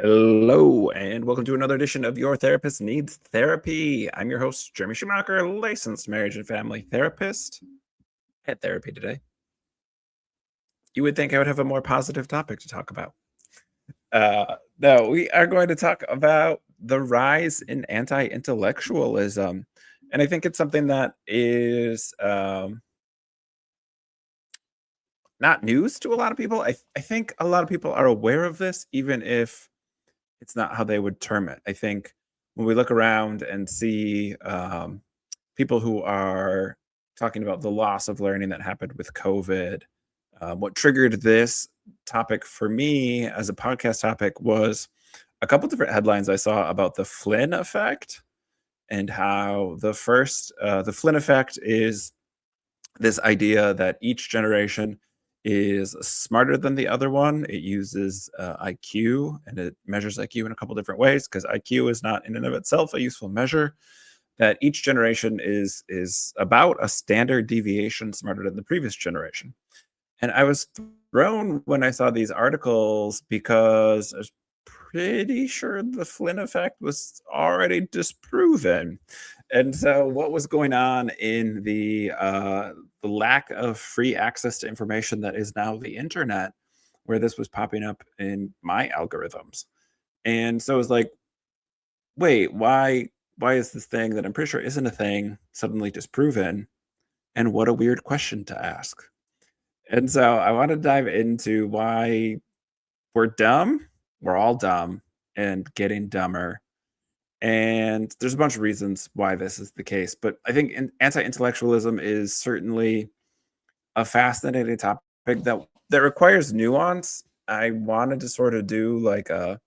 Hello, and welcome to another edition of Your Therapist Needs Therapy. I'm your host, Jeremy Schumacher, licensed marriage and family therapist. Had therapy today. You would think I would have a more positive topic to talk about. No, we are going to talk about the rise in anti-intellectualism. And I think it's something that is not news to a lot of people. I think a lot of people are aware of this, even if it's not how they would term it. I think when we look around and see people who are talking about the loss of learning that happened with COVID, what triggered this topic for me as a podcast topic was a couple different headlines I saw about the Flynn effect and how the Flynn effect is this idea that each generation is smarter than the other one. It uses IQ, and it measures IQ in a couple different ways because IQ is not in and of itself a useful measure. That each generation is about a standard deviation smarter than the previous generation. And I was thrown when I saw these articles because I was pretty sure the Flynn effect was already disproven. And so, what was going on in the lack of free access to information that is now the internet, where this was popping up in my algorithms? And so, it was like, wait, why is this thing that I'm pretty sure isn't a thing suddenly disproven? And what a weird question to ask. And so I want to dive into why we're dumb. We're all dumb and getting dumber. And there's a bunch of reasons why this is the case. But I think anti-intellectualism is certainly a fascinating topic that requires nuance. I wanted to sort of do like a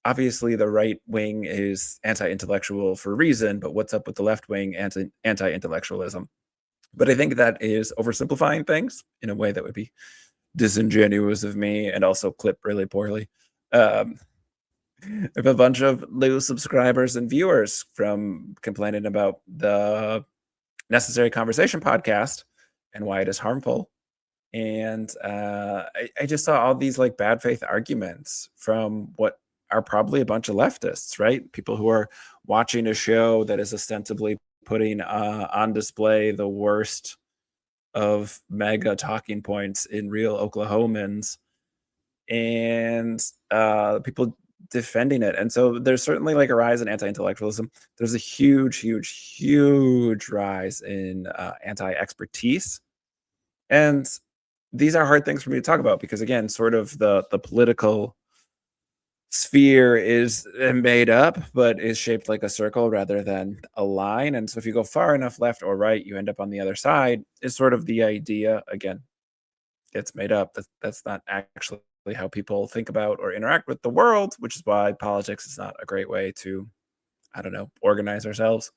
obviously the right wing is anti-intellectual for a reason, but what's up with the left wing anti-intellectualism? But I think that is oversimplifying things in a way that would be disingenuous of me and also clip really poorly. Um, I have a bunch of new subscribers and viewers from complaining about the Necessary Conversation podcast and why it is harmful. And I just saw all these like bad faith arguments from what are probably a bunch of leftists, right? People who are watching a show that is ostensibly putting on display the worst of mega talking points in real Oklahomans and people defending it. And so there's certainly like a rise in anti-intellectualism. There's a huge rise in anti-expertise. And these are hard things for me to talk about because again, sort of the political sphere is made up, but is shaped like a circle rather than a line. And so if you go far enough left or right, you end up on the other side is sort of the idea. Again, it's made up. That's not actually how people think about or interact with the world, which is why politics is not a great way to, I don't know, organize ourselves.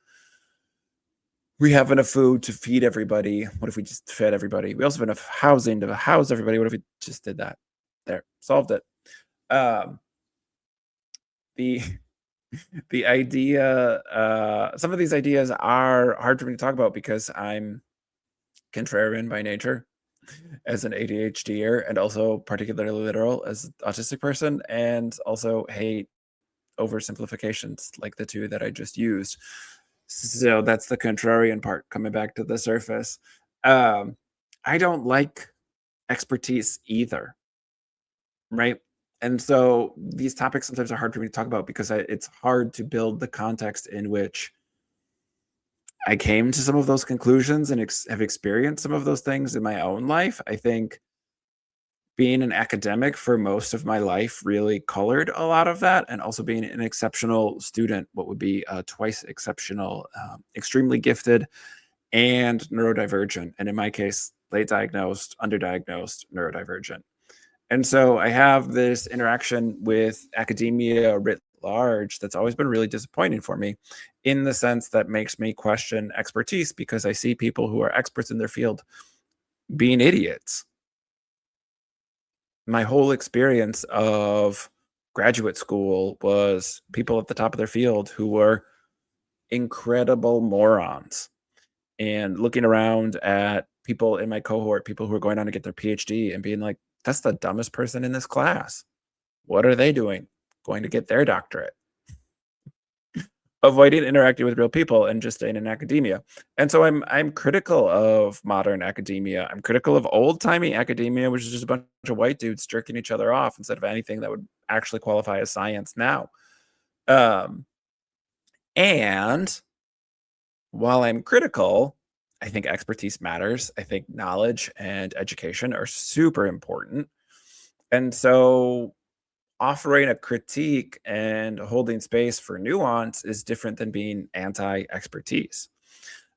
We have enough food to feed everybody. What if we just fed everybody? We also have enough housing to house everybody. What if we just did that? There, solved it. The the idea, some of these ideas are hard for me to talk about because I'm contrarian by nature as an ADHDer and also particularly literal as an autistic person, and also hate oversimplifications like the two that I just used. So that's the contrarian part coming back to the surface. I don't like expertise either, right? And so these topics sometimes are hard for me to talk about because it's hard to build the context in which I came to some of those conclusions and have experienced some of those things in my own life. I think being an academic for most of my life really colored a lot of that, and also being an exceptional student, what would be twice exceptional, extremely gifted, and neurodivergent. And in my case, late diagnosed, underdiagnosed, neurodivergent. And so I have this interaction with academia writ large that's always been really disappointing for me in the sense that makes me question expertise because I see people who are experts in their field being idiots. My whole experience of graduate school was people at the top of their field who were incredible morons. And looking around at people in my cohort, people who are going on to get their PhD and being like, that's the dumbest person in this class. What are they doing? going to get their doctorate, avoiding interacting with real people and just staying in academia. And so I'm critical of modern academia. I'm critical of old-timey academia, which is just a bunch of white dudes jerking each other off instead of anything that would actually qualify as science now. Um, and while I'm critical, I think expertise matters. I think knowledge and education are super important. And so offering a critique and holding space for nuance is different than being anti expertise.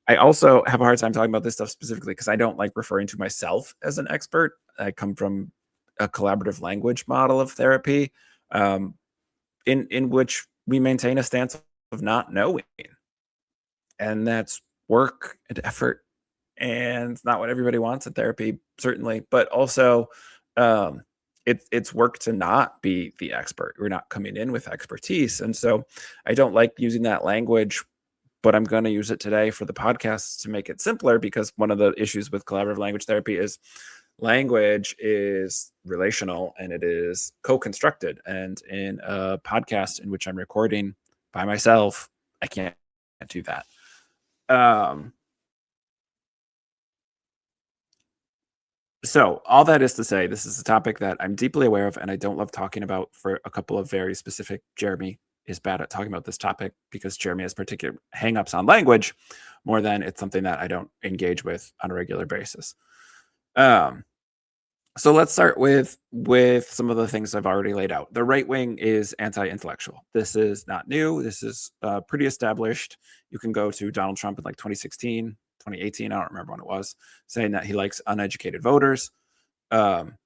I also have a hard time talking about this stuff specifically because I don't like referring to myself as an expert. I come from a collaborative language model of therapy, um, in which we maintain a stance of not knowing, and that's work and effort, and it's not what everybody wants in therapy, certainly, but also um, it's work to not be the expert. We're not coming in with expertise, and so I don't like using that language, but I'm going to use it today for the podcast to make it simpler, because one of the issues with collaborative language therapy is language is relational and it is co-constructed, and in a podcast in which I'm recording by myself, I can't do that. um So, all that is to say, this is a topic that I'm deeply aware of and I don't love talking about for a couple of very specific. Jeremy is bad at talking about this topic because Jeremy has particular hangups on language more than it's something that I don't engage with on a regular basis. Um, so let's start with some of the things I've already laid out. The right wing is anti-intellectual. This is not new. This is pretty established. You can go to Donald Trump in like 2016, 2018. I don't remember when it was, saying that he likes uneducated voters. um,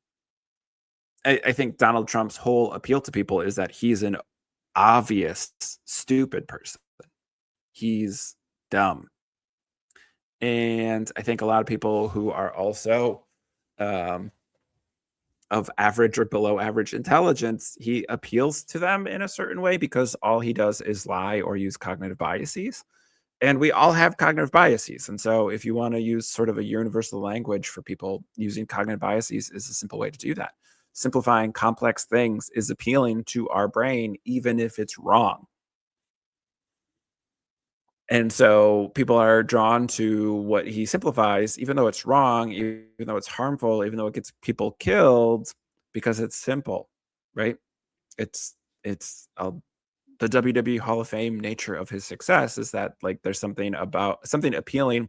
I think Donald Trump's whole appeal to people is that he's an obvious stupid person. He's dumb. And I think a lot of people who are also um, of average or below average intelligence, he appeals to them in a certain way because all he does is lie or use cognitive biases. And we all have cognitive biases. And so if you want to use sort of a universal language for people, using cognitive biases is a simple way to do that. Simplifying complex things is appealing to our brain, even if it's wrong. And so people are drawn to what he simplifies, even though it's wrong, even though it's harmful, even though it gets people killed, because it's simple, right? It's the WWE Hall of Fame nature of his success is that, like, there's something appealing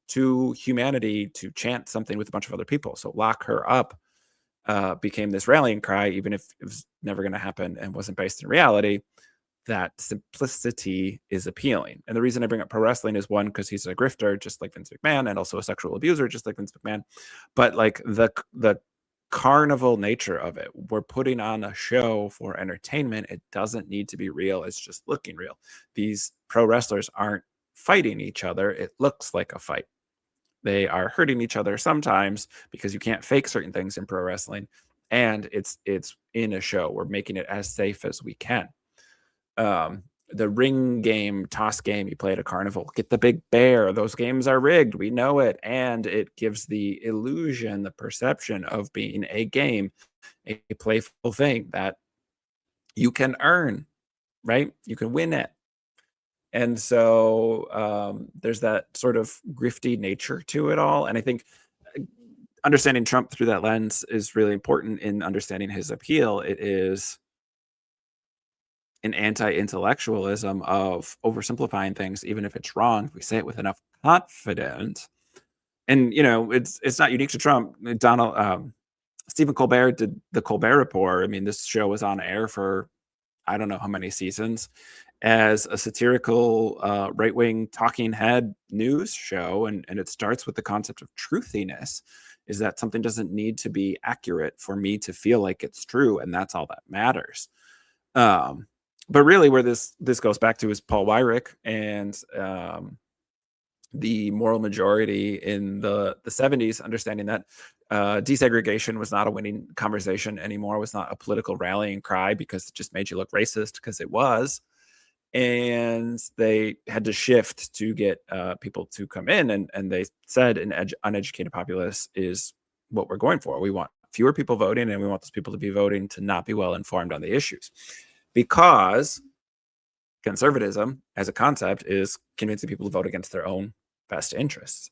to humanity to chant something with a bunch of other people. So lock her up became this rallying cry, even if it was never going to happen and wasn't based in reality. That simplicity is appealing. And the reason I bring up pro wrestling is, one, because he's a grifter, just like Vince McMahon, and also a sexual abuser, just like Vince McMahon. But like the carnival nature of it, we're putting on a show for entertainment. It doesn't need to be real. It's just looking real. These pro wrestlers aren't fighting each other. It looks like a fight. They are hurting each other sometimes because you can't fake certain things in pro wrestling. And it's in a show. We're making it as safe as we can. The ring game, toss game you play at a carnival, get the big bear. Those games are rigged. We know it. And it gives the illusion, the perception of being a game, a playful thing that you can earn, right? You can win it. And so there's that sort of grifty nature to it all. And I think understanding Trump through that lens is really important in understanding his appeal. It is an anti-intellectualism of oversimplifying things, even if it's wrong, if we say it with enough confidence. And it's not unique to Trump. Stephen Colbert did the Colbert Report. I mean, this show was on air for I don't know how many seasons as a satirical right-wing talking head news show, and it starts with the concept of truthiness, is that something doesn't need to be accurate for me to feel like it's true, and that's all that matters. But really, where this goes back to is Paul Weyrich and the moral majority in the 70s, understanding that desegregation was not a winning conversation anymore, was not a political rallying cry because it just made you look racist, because it was. And they had to shift to get people to come in. And they said an uneducated populace is what we're going for. We want fewer people voting, and we want those people to be voting to not be well informed on the issues. because conservatism as a concept is convincing people to vote against their own best interests.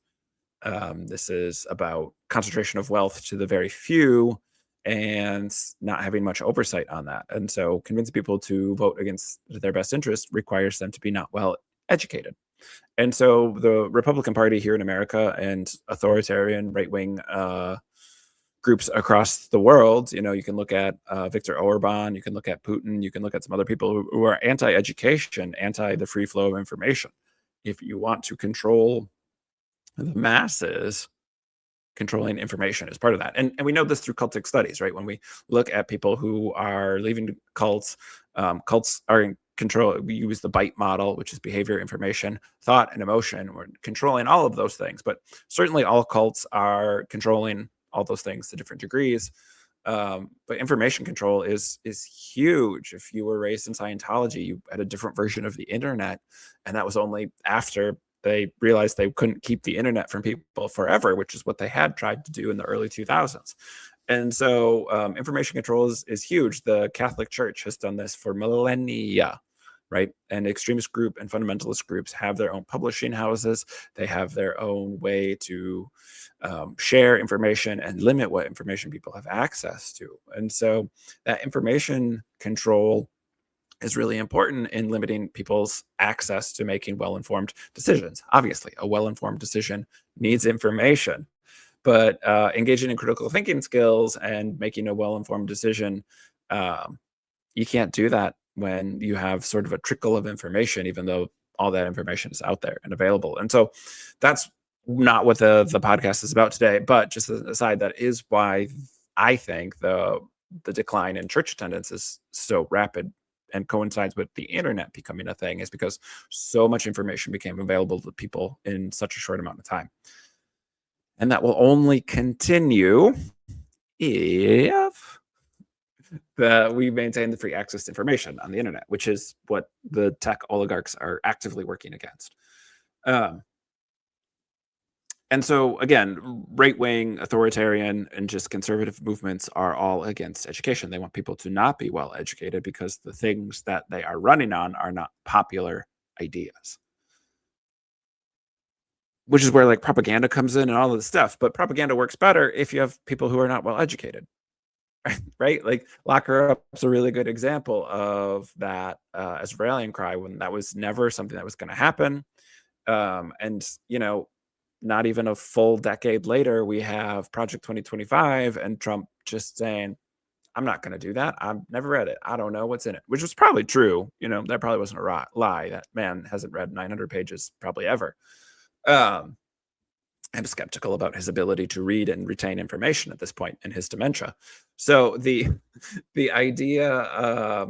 This is about concentration of wealth to the very few and not having much oversight on that. And so convincing people to vote against their best interest requires them to be not well educated. And so the Republican Party here in America and authoritarian right wing groups across the world, you can look at Viktor Orban, you can look at Putin, you can look at some other people who are anti education, anti the free flow of information. If you want to control the masses, controlling information is part of that. And we know this through cultic studies, right? When we look at people who are leaving cults, cults are in control. We use the BITE model, which is behavior, information, thought, and emotion. We're controlling all of those things, but certainly all cults are controlling all those things to different degrees. But information control is huge. If you were raised in Scientology, you had a different version of the internet, and that was only after they realized they couldn't keep the internet from people forever, which is what they had tried to do in the early 2000s. And so information control is huge. The Catholic Church has done this for millennia, right? And extremist group and fundamentalist groups have their own publishing houses. They have their own way to share information and limit what information people have access to. And so that information control is really important in limiting people's access to making well-informed decisions. Obviously, a well-informed decision needs information, but engaging in critical thinking skills and making a well-informed decision, you can't do that when you have sort of a trickle of information, even though all that information is out there and available. And so that's not what the podcast is about today, but just as an aside, that is why I think the decline in church attendance is so rapid and coincides with the internet becoming a thing, is because so much information became available to people in such a short amount of time. And that will only continue if we maintain the free access to information on the internet, which is what the tech oligarchs are actively working against. And so, again, right-wing, authoritarian, and just conservative movements are all against education. They want people to not be well educated because the things that they are running on are not popular ideas. Which is where like propaganda comes in and all of this stuff. But propaganda works better if you have people who are not well educated. Right? Like Lock Her Up's a really good example of that as a rallying cry, when that was never something that was going to happen. And, not even a full decade later, we have Project 2025 and Trump just saying, I'm not going to do that. I've never read it. I don't know what's in it, which was probably true. That probably wasn't a lie. That man hasn't read 900 pages probably ever. I'm skeptical about his ability to read and retain information at this point in his dementia. So the idea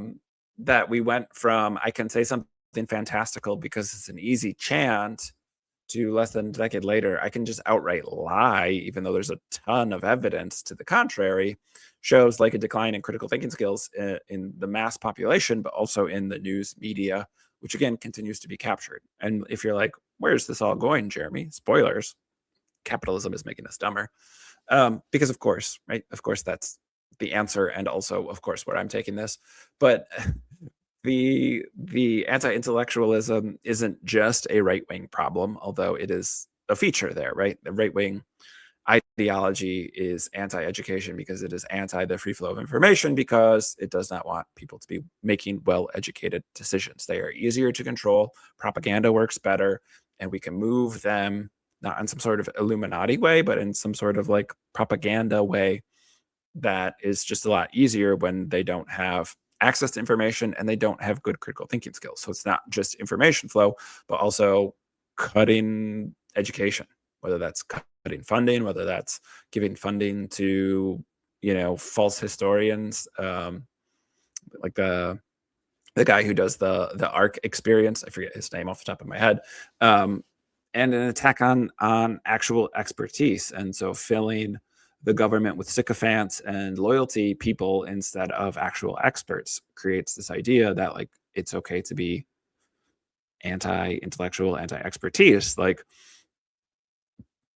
that we went from I can say something fantastical because it's an easy chant to less than a decade later, I can just outright lie, even though there's a ton of evidence to the contrary, shows like a decline in critical thinking skills in the mass population, but also in the news media, which again continues to be captured. And if you're like, where's this all going, Jeremy? Spoilers. Capitalism is making us dumber. Because of course, right? Of course, that's the answer. And also, of course, where I'm taking this. But the anti-intellectualism isn't just a right-wing problem, although it is a feature there, right? The right-wing ideology is anti-education because it is anti the free flow of information, because it does not want people to be making well-educated decisions. They are easier to control. Propaganda works better, and we can move them not in some sort of Illuminati way, but in some sort of like propaganda way that is just a lot easier when they don't have access to information and they don't have good critical thinking skills. So it's not just information flow, but also cutting education, whether that's cutting funding, whether that's giving funding to, false historians, like the guy who does the ARC experience. I forget his name off the top of my head. And an attack on actual expertise. And so filling the government with sycophants and loyalty people instead of actual experts creates this idea that like it's okay to be anti-intellectual, anti-expertise. Like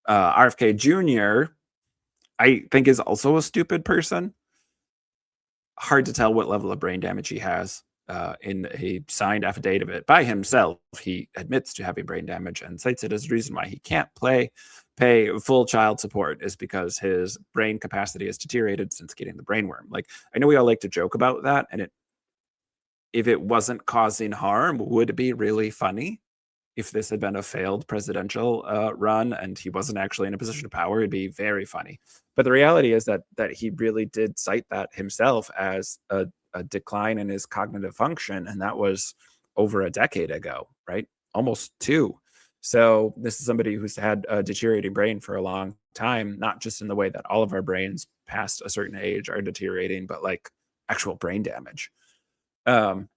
RFK Jr., I think is also a stupid person. Hard to tell what level of brain damage he has. in a signed affidavit by himself, he admits to having brain damage and cites it as a reason why he can't pay full child support is because his brain capacity has deteriorated since getting the brainworm. Like, I know we all like to joke about that, and if it wasn't causing harm, would be really funny. If this had been a failed presidential run and he wasn't actually in a position of power, it'd be very funny. But the reality is that he really did cite that himself as a decline in his cognitive function, and that was over a decade ago, right? Almost two. So this is somebody who's had a deteriorating brain for a long time, not just in the way that all of our brains past a certain age are deteriorating, but like actual brain damage. Um,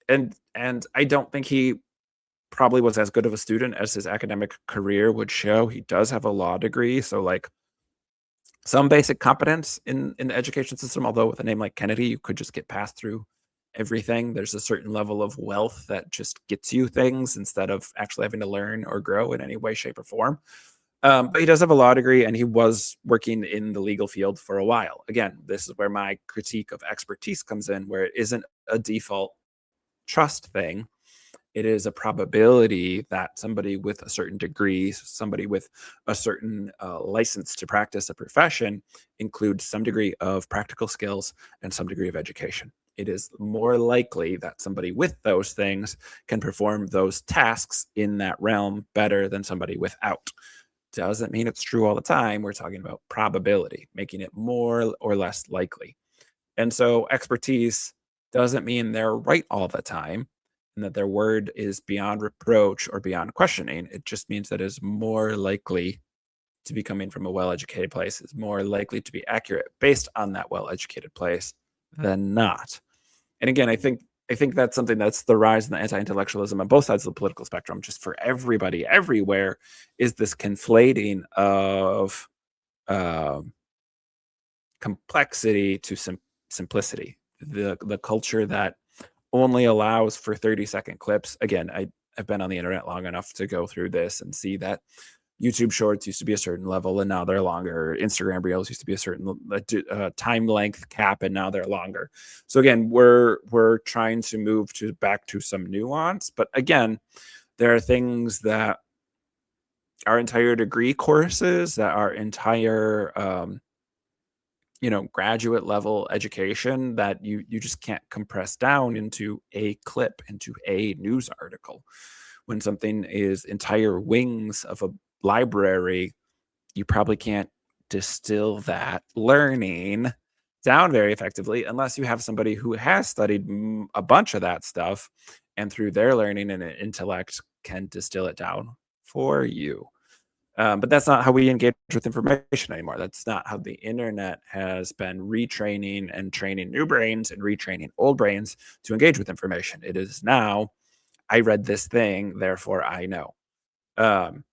and I don't think he probably was as good of a student as his academic career would show. He does have a law degree, so like some basic competence in the education system. Although with a name like Kennedy, you could just get passed through everything. There's a certain level of wealth that just gets you things instead of actually having to learn or grow in any way, shape, or form. But he does have a law degree, and he was working in the legal field for a while. Again, this is where my critique of expertise comes in, where it isn't a default trust thing. It is a probability that somebody with a certain degree, somebody with a certain license to practice a profession, includes some degree of practical skills and some degree of education. It is more likely that somebody with those things can perform those tasks in that realm better than somebody without. Doesn't mean it's true all the time. We're talking about probability, making it more or less likely. And so expertise doesn't mean they're right all the time and that their word is beyond reproach or beyond questioning. It just means that it's more likely to be coming from a well-educated place, is more likely to be accurate based on that well-educated place than not. And again, I think that's something that's the rise in the anti-intellectualism on both sides of the political spectrum, just for everybody everywhere, is this conflating of um complexity to simplicity. The culture that only allows for 30-second clips. Again, I've been on the internet long enough to go through this and see that YouTube Shorts used to be a certain level, and now they're longer. Instagram Reels used to be a certain time length cap, and now they're longer. So again, we're trying to move back to some nuance. But again, there are things that our entire degree courses, that our entire graduate level education, that you just can't compress down into a clip, into a news article. When something is entire wings of a library, you probably can't distill that learning down very effectively unless you have somebody who has studied a bunch of that stuff and through their learning and intellect can distill it down for you. But that's not how we engage with information anymore. That's not how the internet has been retraining and training new brains and retraining old brains to engage with information. It is now, I read this thing, therefore I know. Um,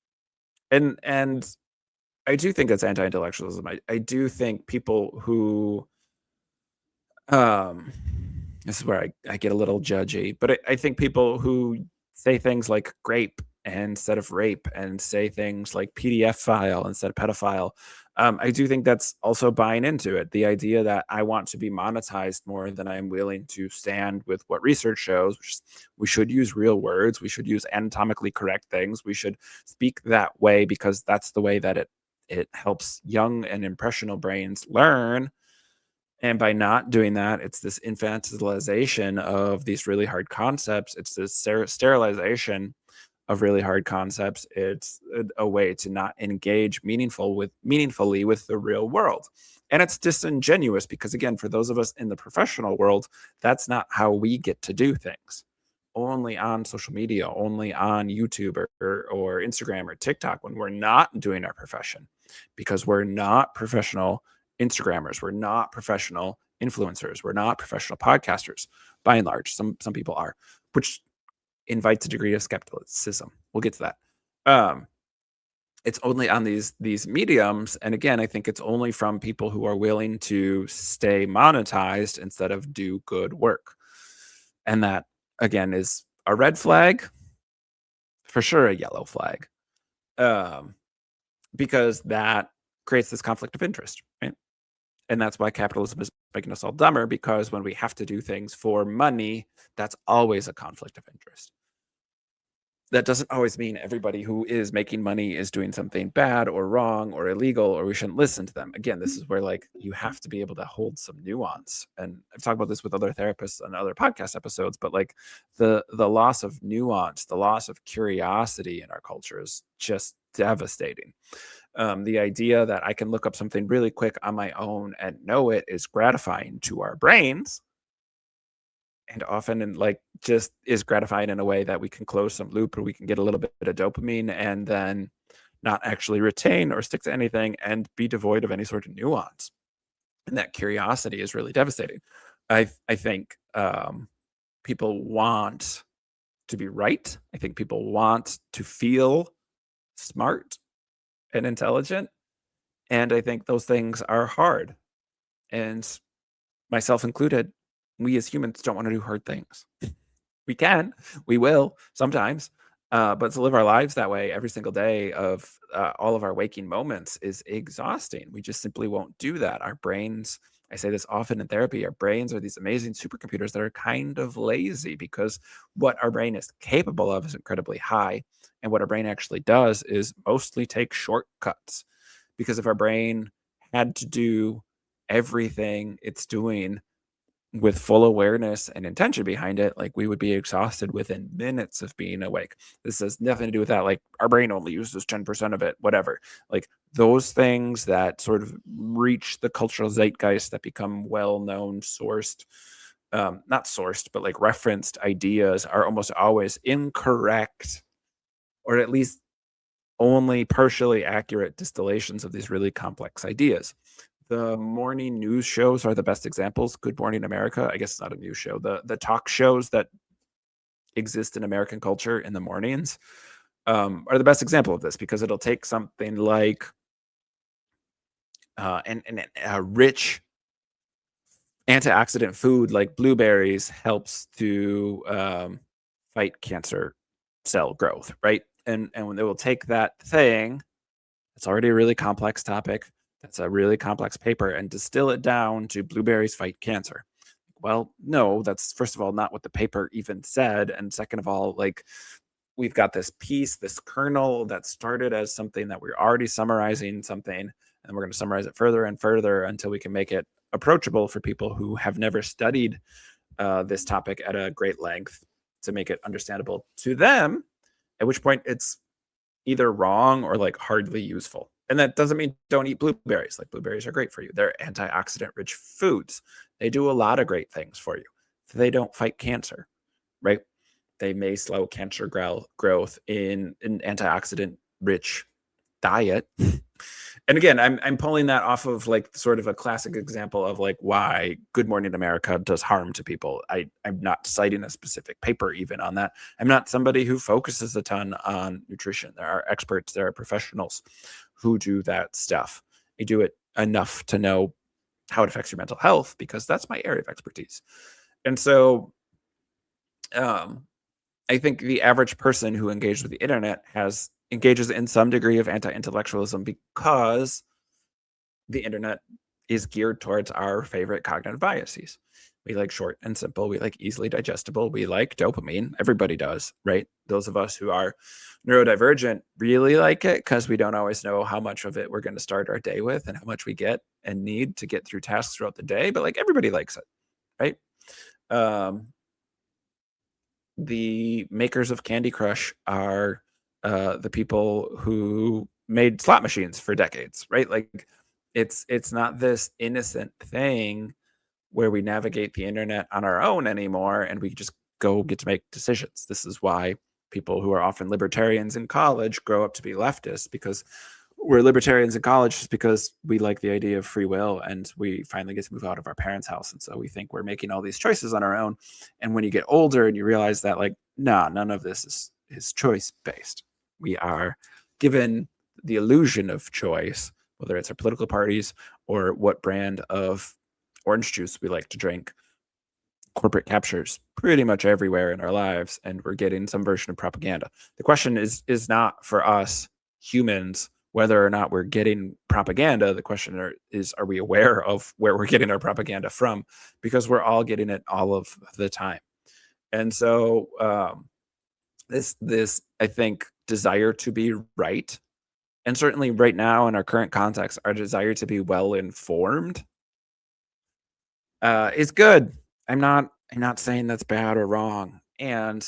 and I do think it's anti-intellectualism. I do think people who um this is where I get a little judgy, but I think people who say things like grape instead of rape and say things like PDF file instead of pedophile, I do think that's also buying into it. The idea that I want to be monetized more than I'm willing to stand with what research shows, which is we should use real words, we should use anatomically correct things, we should speak that way because that's the way that it helps young and impressionable brains learn. And by not doing that, it's this infantilization of these really hard concepts. It's this sterilization of really hard concepts. It's a way to not engage meaningfully with the real world. And it's disingenuous because, again, for those of us in the professional world, that's not how we get to do things. Only on social media, only on YouTube or Instagram or TikTok when we're not doing our profession, because we're not professional Instagrammers, we're not professional influencers, we're not professional podcasters. By and large, some people are, which invites a degree of skepticism. We'll get to that. It's only on these mediums, and again, I think it's only from people who are willing to stay monetized instead of do good work. And that, again, is a red flag, for sure a yellow flag, because that creates this conflict of interest, right? And that's why capitalism is making us all dumber, because when we have to do things for money, that's always a conflict of interest. That doesn't always mean everybody who is making money is doing something bad or wrong or illegal, or we shouldn't listen to them. Again, this is where like you have to be able to hold some nuance. And I've talked about this with other therapists and other podcast episodes, but like the loss of nuance, the loss of curiosity in our culture is just devastating. The idea that I can look up something really quick on my own and know it is gratifying to our brains, and often and like just is gratifying in a way that we can close some loop, or we can get a little bit of dopamine and then not actually retain or stick to anything and be devoid of any sort of nuance. And that curiosity is really devastating. I think people want to be right. I think people want to feel smart and intelligent. And I think those things are hard. And myself included, we as humans don't want to do hard things. We can, we will sometimes, but to live our lives that way every single day of all of our waking moments is exhausting. We just simply won't do that. Our brains, I say this often in therapy, our brains are these amazing supercomputers that are kind of lazy, because what our brain is capable of is incredibly high. And what our brain actually does is mostly take shortcuts. Because if our brain had to do everything it's doing with full awareness and intention behind it, like we would be exhausted within minutes of being awake. This has nothing to do with that. Like our brain only uses 10% of it, whatever. Like those things that sort of reach the cultural zeitgeist, that become well-known, sourced, not sourced, but like referenced ideas are almost always incorrect, or at least only partially accurate distillations of these really complex ideas. The morning news shows are the best examples. Good Morning America, I guess it's not a news show. The talk shows that exist in American culture in the mornings are the best example of this, because it'll take something like a rich antioxidant food like blueberries helps to fight cancer cell growth, right? And when they will take that thing, it's already a really complex topic, that's a really complex paper, and distill it down to blueberries fight cancer. Well, no, that's first of all not what the paper even said. And second of all, like we've got this piece, this kernel that started as something that we're already summarizing something, and we're going to summarize it further and further until we can make it approachable for people who have never studied this topic at a great length, to make it understandable to them, at which point it's either wrong or like hardly useful. And that doesn't mean don't eat blueberries. Like blueberries are great for you. They're antioxidant rich foods. They do a lot of great things for you. They don't fight cancer, right? They may slow cancer growth in an antioxidant rich diet. And again, I'm pulling that off of like sort of a classic example of like why Good Morning America does harm to people. I'm not citing a specific paper even on that. I'm not somebody who focuses a ton on nutrition. There are experts, there are professionals who do that stuff. I do it enough to know how it affects your mental health, because that's my area of expertise. And so I think the average person who engages with the internet engages in some degree of anti-intellectualism, because the internet is geared towards our favorite cognitive biases. We like short and simple. We like easily digestible. We like dopamine. Everybody does, right? Those of us who are neurodivergent really like it, because we don't always know how much of it we're going to start our day with and how much we get and need to get through tasks throughout the day. But like everybody likes it, right? The makers of Candy Crush are the people who made slot machines for decades, right? Like it's not this innocent thing where we navigate the internet on our own anymore and we just get to make decisions. This is why people who are often libertarians in college grow up to be leftists, because we're libertarians in college just because we like the idea of free will, and we finally get to move out of our parents' house. And so we think we're making all these choices on our own. And when you get older and you realize that like, nah, none of this is choice based. We are given the illusion of choice, whether it's our political parties or what brand of orange juice we like to drink. Corporate captures pretty much everywhere in our lives, and we're getting some version of propaganda. The question is not for us humans whether or not we're getting propaganda. The question is, are we aware of where we're getting our propaganda from? Because we're all getting it all of the time. And so this I think desire to be right, and certainly right now in our current context, our desire to be well informed is good. I'm not saying that's bad or wrong. And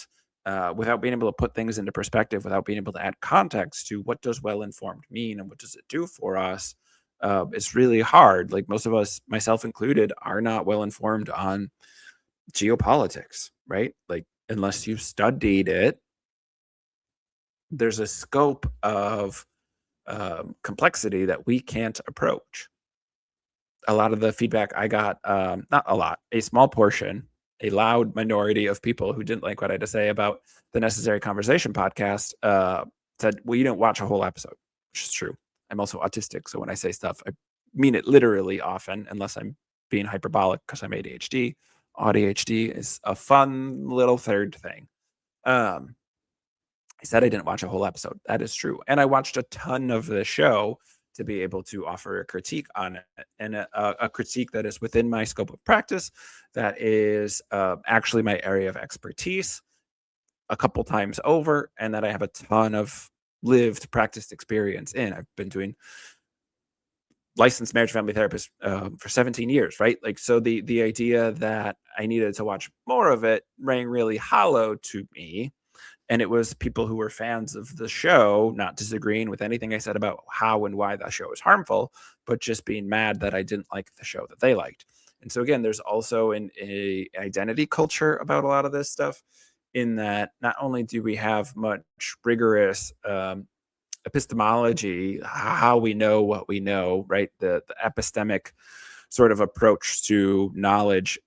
without being able to put things into perspective, without being able to add context to what does well informed mean and what does it do for us, it's really hard. Like most of us, myself included, are not well informed on geopolitics, right? Like unless you've studied it, there's a scope of complexity that we can't approach. A lot of the feedback I got, not a lot, a small portion, a loud minority of people who didn't like what I had to say about the Necessary Conversation podcast, said, "Well, you didn't watch a whole episode," which is true. I'm also autistic, so when I say stuff, I mean it literally often, unless I'm being hyperbolic because I'm ADHD. ADHD is a fun little third thing. Um, I said I didn't watch a whole episode. That is true. And I watched a ton of the show to be able to offer a critique on it, and a critique that is within my scope of practice, that is actually my area of expertise a couple times over, and that I have a ton of lived practiced experience in. I've been doing licensed marriage family therapist for 17 years, right? Like, so the idea that I needed to watch more of it rang really hollow to me. And it was people who were fans of the show not disagreeing with anything I said about how and why that show was harmful, but just being mad that I didn't like the show that they liked. And so again, there's also a identity culture about a lot of this stuff, in that not only do we have much rigorous epistemology, how we know what we know, right? The epistemic sort of approach to knowledge,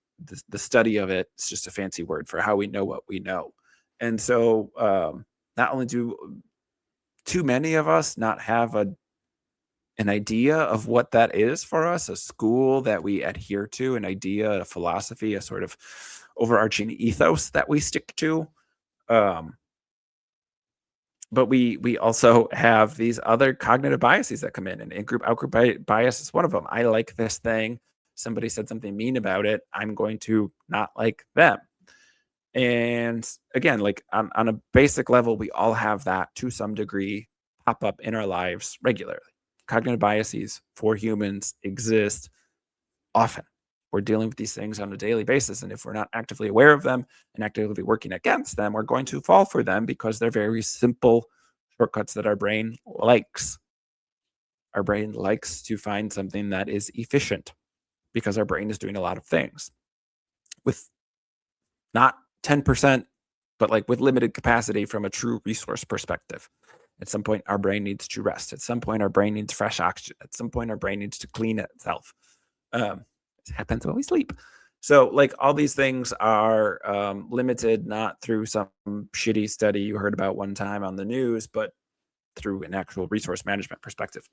the study of it, it's just a fancy word for how we know what we know. And so not only do too many of us not have an idea of what that is for us, a school that we adhere to, an idea, a philosophy, a sort of overarching ethos that we stick to. Um, but we also have these other cognitive biases that come in, and in-group out-group bias is one of them. I like this thing. Somebody said something mean about it. I'm going to not like them. And again, like on a basic level, we all have that to some degree pop up in our lives regularly. Cognitive biases for humans exist often. We're dealing with these things on a daily basis. And if we're not actively aware of them and actively working against them, we're going to fall for them because they're very simple shortcuts that our brain likes. Our brain likes to find something that is efficient because our brain is doing a lot of things with not 10%, but like with limited capacity from a true resource perspective. At some point, our brain needs to rest. At some point, our brain needs fresh oxygen. At some point, our brain needs to clean itself. It happens when we sleep. So, like, all these things are limited not through some shitty study you heard about one time on the news, but through an actual resource management perspective.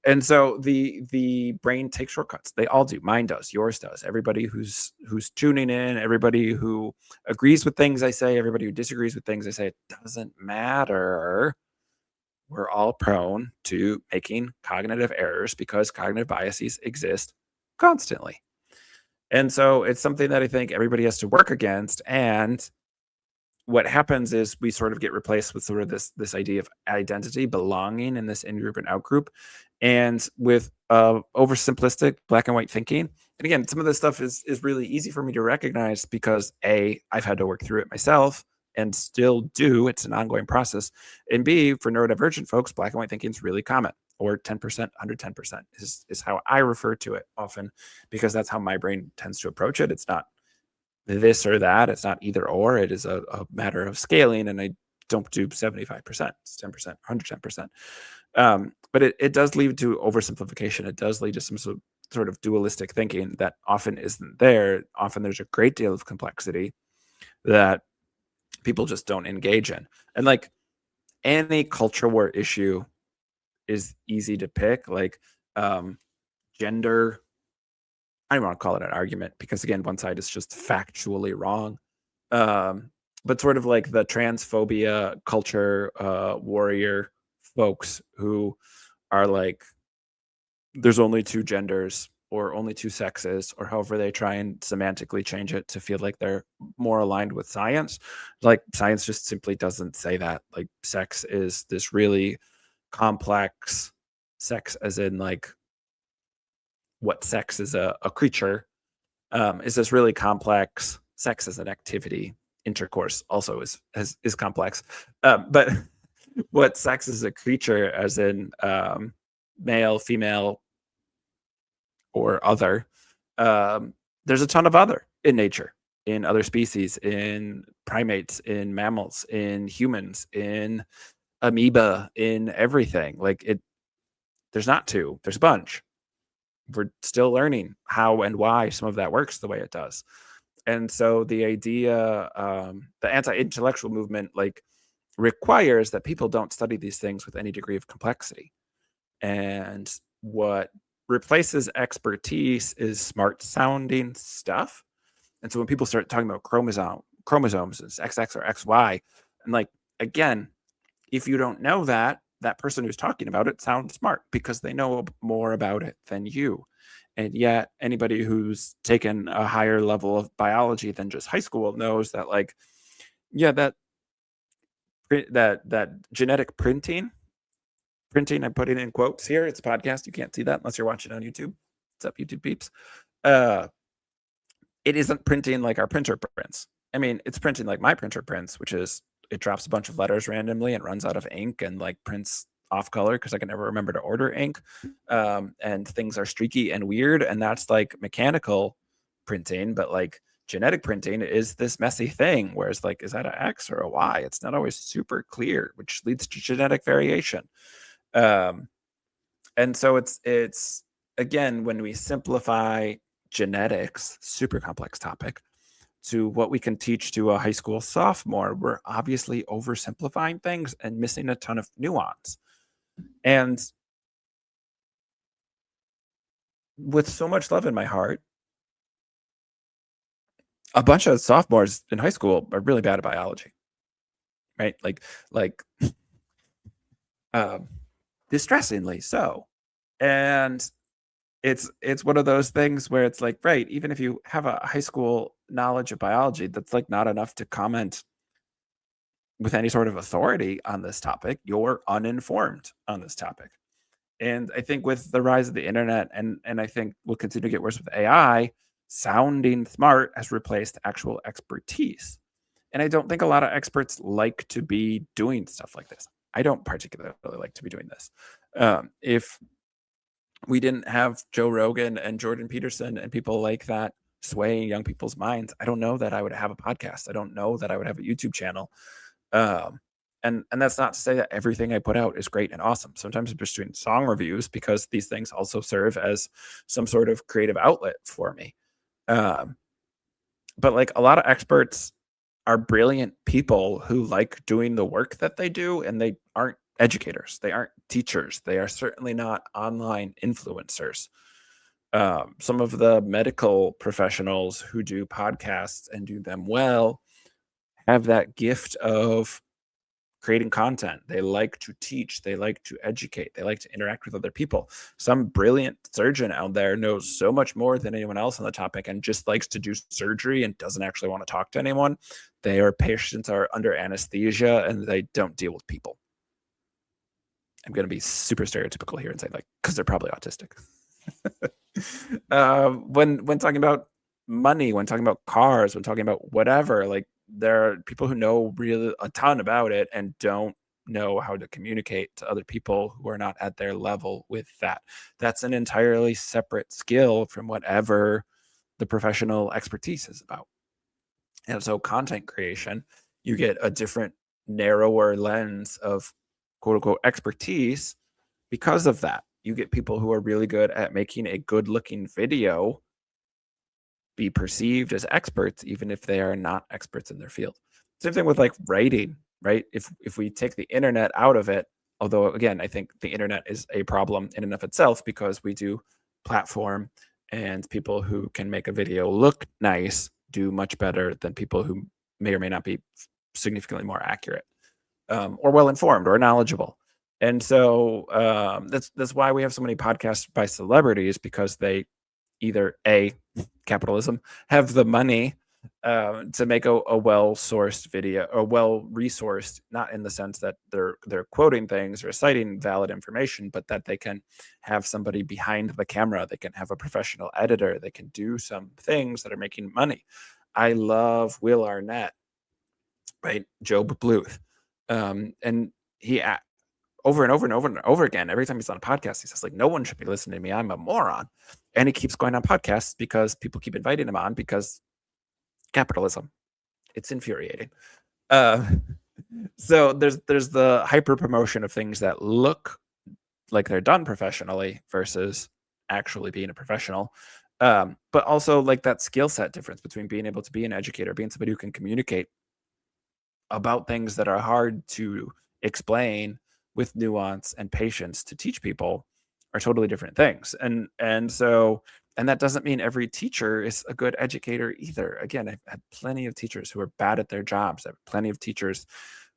And so the brain takes shortcuts. They all do. Mine does. Yours does. Everybody who's tuning in, everybody who agrees with things I say, everybody who disagrees with things I say, it doesn't matter. We're all prone to making cognitive errors because cognitive biases exist constantly. And so it's something that I think everybody has to work against. And what happens is we sort of get replaced with sort of this idea of identity, belonging in this in-group and out-group, and with oversimplistic black and white thinking. And again, some of this stuff is really easy for me to recognize because A, I've had to work through it myself and still do. It's an ongoing process. And B, for neurodivergent folks, black and white thinking is really common, or 10%, 110% is how I refer to it often, because that's how my brain tends to approach it. It's not this or that. It's not either or. It is a matter of scaling, and I don't do 75%. It's 10%, 110%. But it does lead to oversimplification. It does lead to some sort of dualistic thinking that often isn't there. Often there's a great deal of complexity that people just don't engage in. And like any culture war issue is easy to pick, like gender. I don't want to call it an argument because again, one side is just factually wrong. But sort of like the transphobia culture warrior folks who are like there's only two genders or only two sexes or however they try and semantically change it to feel like they're more aligned with science. Like science just simply doesn't say that. Like sex is this really complex sex as in like what sex is a creature is this really complex sex as an activity. Intercourse also is complex. But what sex is a creature as in male, female, or other. There's a ton of other in nature, in other species, in primates, in mammals, in humans, in amoeba, in everything. Like it, there's not two, there's a bunch. We're still learning how and why some of that works the way it does. And so the idea, the anti-intellectual movement, like requires that people don't study these things with any degree of complexity. And what replaces expertise is smart sounding stuff. And so when people start talking about chromosomes as XX or XY, and like again, if you don't know that, that person who's talking about it sounds smart because they know more about it than you. And yet anybody who's taken a higher level of biology than just high school knows that like, yeah, that genetic printing, I'm putting in quotes here. It's a podcast. You can't see that unless you're watching on YouTube. What's up, YouTube peeps? It isn't printing like our printer prints. I mean, it's printing like my printer prints, which is it drops a bunch of letters randomly and runs out of ink and like prints off color because I can never remember to order ink. And things are streaky and weird. And that's like mechanical printing, but like genetic printing is this messy thing. Whereas like, is that an X or a Y? It's not always super clear, which leads to genetic variation. And so it's again, when we simplify genetics, super complex topic, to what we can teach to a high school sophomore, we're obviously oversimplifying things and missing a ton of nuance. And with so much love in my heart, a bunch of sophomores in high school are really bad at biology, right? Like distressingly so. And it's one of those things where it's like, right, even if you have a high school knowledge of biology, that's like not enough to comment with any sort of authority on this topic. You're uninformed on this topic. And I think with the rise of the internet, and I think we'll continue to get worse with AI, sounding smart has replaced actual expertise. And I don't think a lot of experts like to be doing stuff like this. I don't particularly like to be doing this. If we didn't have Joe Rogan and Jordan Peterson and people like that swaying young people's minds, I don't know that I would have a podcast. I don't know that I would have a YouTube channel. And that's not to say that everything I put out is great and awesome. Sometimes I'm just doing song reviews because these things also serve as some sort of creative outlet for me. But like a lot of experts are brilliant people who like doing the work that they do, and they aren't educators. They aren't teachers. They are certainly not online influencers. Some of the medical professionals who do podcasts and do them well have that gift of creating content. They like to teach, they like to educate, they like to interact with other people. Some brilliant surgeon out there knows so much more than anyone else on the topic and just likes to do surgery and doesn't actually want to talk to anyone. Their patients are under anesthesia and they don't deal with people. I'm going to be super stereotypical here and say like, because they're probably autistic. When talking about money, when talking about cars, when talking about whatever, like there are people who know really a ton about it and don't know how to communicate to other people who are not at their level with that. That's an entirely separate skill from whatever the professional expertise is about. And so content creation, you get a different, narrower lens of quote unquote expertise because of that. You get people who are really good at making a good looking video be perceived as experts, even if they are not experts in their field. Same thing with like writing, right? If we take the internet out of it, although again, I think the internet is a problem in and of itself because we do platform, and people who can make a video look nice do much better than people who may or may not be significantly more accurate or well informed or knowledgeable. And so that's why we have so many podcasts by celebrities, because they either A, capitalism, have the money to make a well-sourced video, or well-resourced, not in the sense that they're quoting things or citing valid information, but that they can have somebody behind the camera, they can have a professional editor, they can do some things that are making money. I love Will Arnett, right? Job Bluth. And he over and over and over and over again, every time he's on a podcast, he says, like, no one should be listening to me, I'm a moron. And he keeps going on podcasts because people keep inviting him on, because capitalism. It's infuriating. Uh, so there's the hyper promotion of things that look like they're done professionally versus actually being a professional. But also like that skill set difference between being able to be an educator, being somebody who can communicate about things that are hard to explain with nuance and patience to teach people, are totally different things. And that doesn't mean every teacher is a good educator either. Again, I've had plenty of teachers who are bad at their jobs. I have plenty of teachers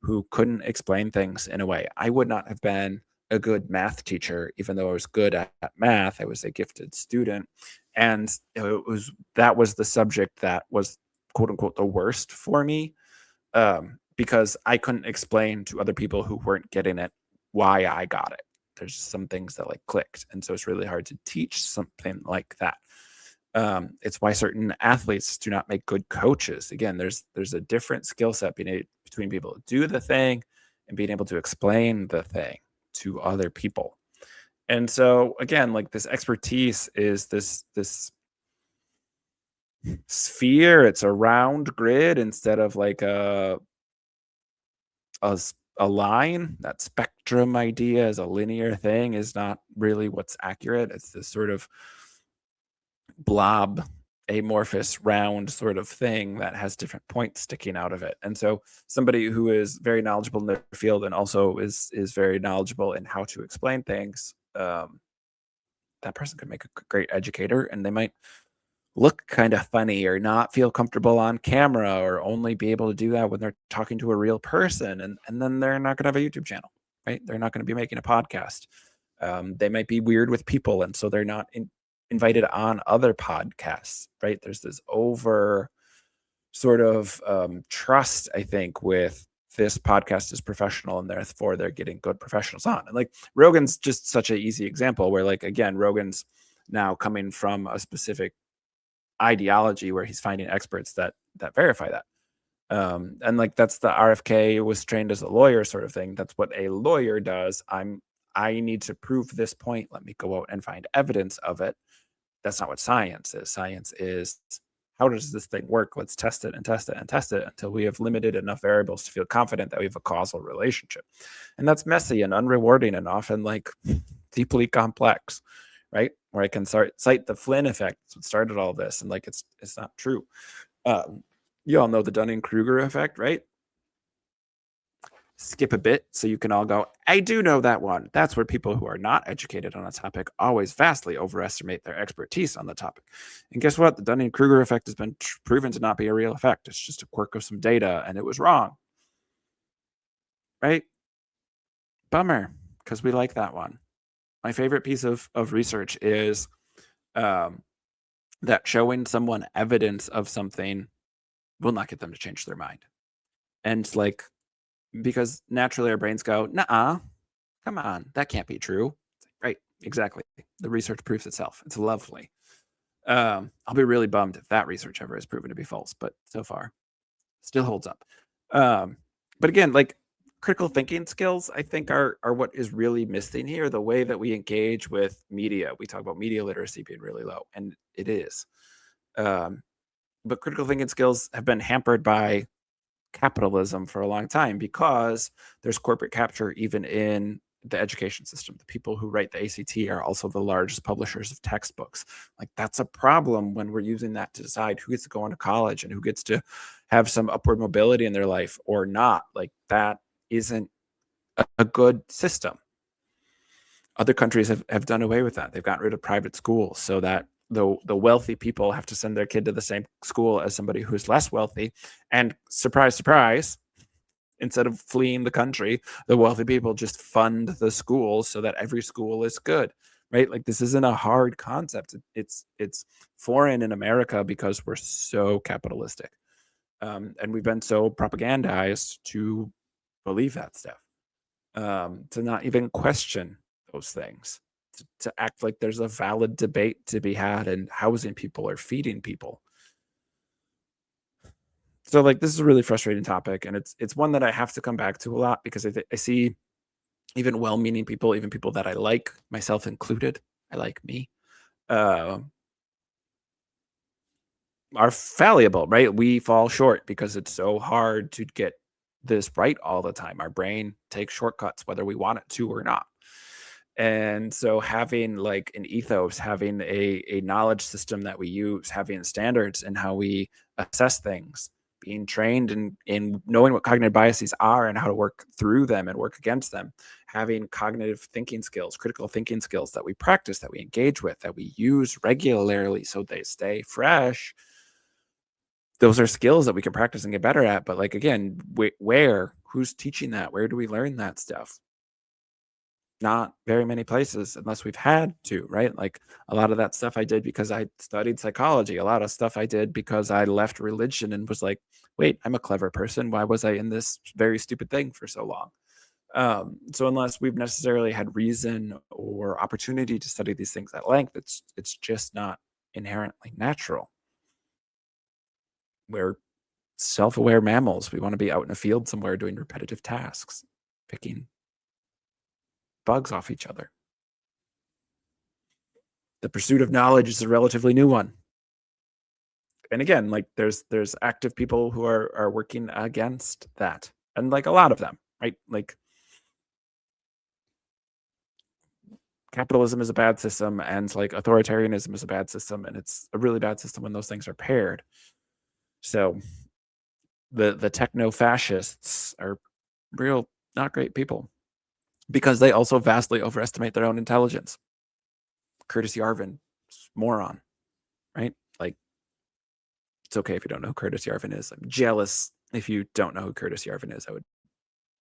who couldn't explain things in a way. I would not have been a good math teacher, even though I was good at math. I was a gifted student. And that was the subject that was, quote unquote, the worst for me, because I couldn't explain to other people who weren't getting it why I got it. There's some things that like clicked. And so it's really hard to teach something like that. It's why certain athletes do not make good coaches. Again, there's a different skill set between people who do the thing and being able to explain the thing to other people. And so again, like this expertise is this sphere. It's a round grid instead of like a line. That spectrum idea as a linear thing is not really what's accurate. It's this sort of blob, amorphous, round sort of thing that has different points sticking out of it. And so somebody who is very knowledgeable in their field and also is very knowledgeable in how to explain things, that person could make a great educator, and they might look kind of funny or not feel comfortable on camera, or only be able to do that when they're talking to a real person. And then they're not going to have a YouTube channel, right? They're not going to be making a podcast. They might be weird with people, and so they're not invited on other podcasts, right? There's this over sort of trust, I think, with this podcast is professional, and therefore they're getting good professionals on. And like Rogan's just such an easy example where, like, again, Rogan's now coming from a specific ideology where he's finding experts that verify that. And like that's the RFK was trained as a lawyer sort of thing. That's what a lawyer does. I need to prove this point. Let me go out and find evidence of it. That's not what science is. Science is, how does this thing work? Let's test it and test it and test it until we have limited enough variables to feel confident that we have a causal relationship. And that's messy and unrewarding and often like deeply complex, right? Where I can cite the Flynn effect. That's what started all this. And like, it's not true. You all know the Dunning-Kruger effect, right? Skip a bit so you can all go, I do know that one. That's where people who are not educated on a topic always vastly overestimate their expertise on the topic. And guess what? The Dunning-Kruger effect has been proven to not be a real effect. It's just a quirk of some data, and it was wrong. Right? Bummer, because we like that one. My favorite piece of research is that showing someone evidence of something will not get them to change their mind. And it's like, because naturally our brains go, nah, come on, that can't be true. Right, exactly. The research proves itself. It's lovely. I'll be really bummed if that research ever is proven to be false, but so far still holds up. But again, like critical thinking skills, I think are what is really missing here. The way that we engage with media, we talk about media literacy being really low, and it is. But critical thinking skills have been hampered by capitalism for a long time because there's corporate capture even in the education system. The people who write the ACT are also the largest publishers of textbooks. Like that's a problem when we're using that to decide who gets to go on to college and who gets to have some upward mobility in their life or not. Like that isn't a good system. Other countries have done away with that. They've gotten rid of private schools so that the wealthy people have to send their kid to the same school as somebody who's less wealthy. And surprise, surprise, instead of fleeing the country, the wealthy people just fund the schools so that every school is good, right? Like this isn't a hard concept. It's foreign in America because we're so capitalistic, and we've been so propagandized to believe that stuff, to not even question those things, to act like there's a valid debate to be had in housing people or feeding people. So like this is a really frustrating topic, and it's one that I have to come back to a lot because I see even well-meaning people, even people that I like, myself included, I like me, uh, are fallible, right? We fall short because it's so hard to get this right all the time. Our brain takes shortcuts whether we want it to or not. And so having like an ethos, having a knowledge system that we use, having standards in how we assess things, being trained in knowing what cognitive biases are and how to work through them and work against them, having cognitive thinking skills, critical thinking skills that we practice, that we engage with, that we use regularly so they stay fresh. Those are skills that we can practice and get better at. But like, again, where, who's teaching that? Where do we learn that stuff? Not very many places unless we've had to, right? Like a lot of that stuff I did because I studied psychology. A lot of stuff I did because I left religion and was like, wait, I'm a clever person. Why was I in this very stupid thing for so long? So unless we've necessarily had reason or opportunity to study these things at length, it's just not inherently natural. We're self-aware mammals. We want to be out in a field somewhere doing repetitive tasks, picking bugs off each other. The pursuit of knowledge is a relatively new one. And again, like there's active people who are working against that. And like a lot of them, right? Like capitalism is a bad system and like authoritarianism is a bad system, and it's a really bad system when those things are paired. So the techno fascists are real not great people because they also vastly overestimate their own intelligence. Curtis Yarvin, moron, right? Like it's okay if you don't know who Curtis Yarvin is. I'm jealous if you don't know who Curtis Yarvin is. I would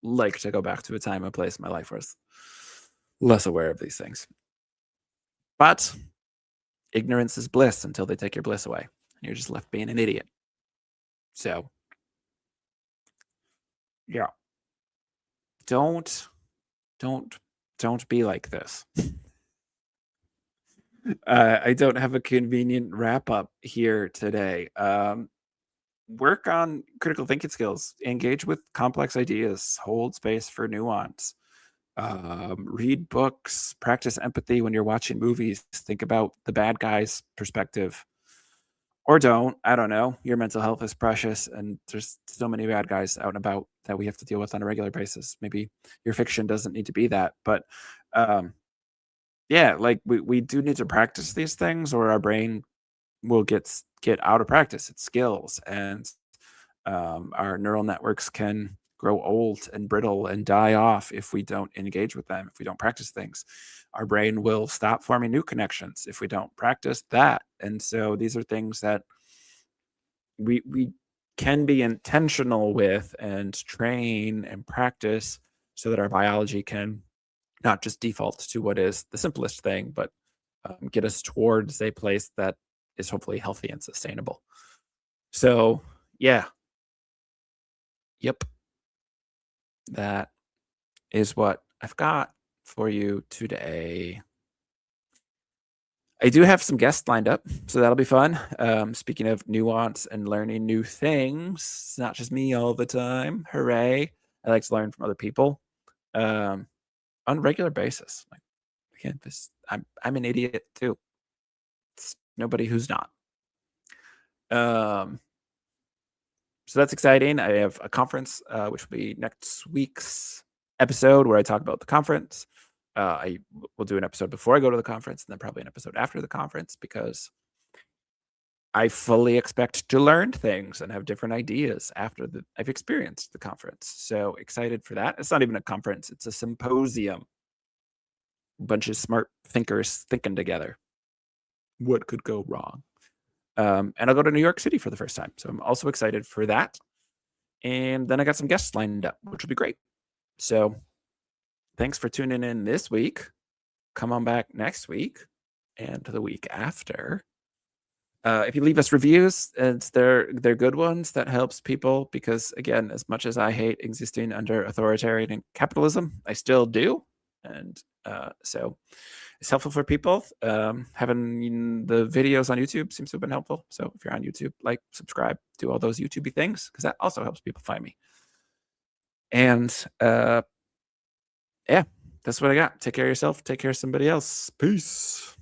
like to go back to a time and place in my life where I was less aware of these things. But ignorance is bliss until they take your bliss away, and you're just left being an idiot. So, yeah, don't be like this. I don't have a convenient wrap up here today. Work on critical thinking skills, engage with complex ideas, hold space for nuance, read books, practice empathy when you're watching movies, think about the bad guy's perspective, or don't. I don't know. Your mental health is precious, and there's so many bad guys out and about that we have to deal with on a regular basis. Maybe your fiction doesn't need to be that, but yeah, like we do need to practice these things, or our brain will get out of practice its skills, and our neural networks can grow old and brittle and die off if we don't engage with them, if we don't practice things. Our brain will stop forming new connections if we don't practice that. And so these are things that we can be intentional with and train and practice so that our biology can not just default to what is the simplest thing, but get us towards a place that is hopefully healthy and sustainable. So, yeah, yep, that is what I've got for you today. I do have some guests lined up, so that'll be fun. Speaking of nuance and learning new things, it's not just me all the time. Hooray. I like to learn from other people on a regular basis. Like, again, I'm an idiot too. It's nobody who's not. Um, so that's exciting. I have a conference, which will be next week's episode where I talk about the conference. I will do an episode before I go to the conference, and then probably an episode after the conference, because I fully expect to learn things and have different ideas after I've experienced the conference. So excited for that. It's not even a conference, it's a symposium. A bunch of smart thinkers thinking together. What could go wrong? And I'll go to New York City for the first time. So I'm also excited for that. And then I got some guests lined up, which will be great. So thanks for tuning in this week. Come on back next week and the week after. If you leave us reviews, they're good ones. That helps people because, again, as much as I hate existing under authoritarian capitalism, I still do. And so it's helpful for people. Having the videos on YouTube seems to have been helpful. So if you're on YouTube, like, subscribe, do all those YouTubey things because that also helps people find me. And yeah, that's what I got. Take care of yourself. Take care of somebody else. Peace.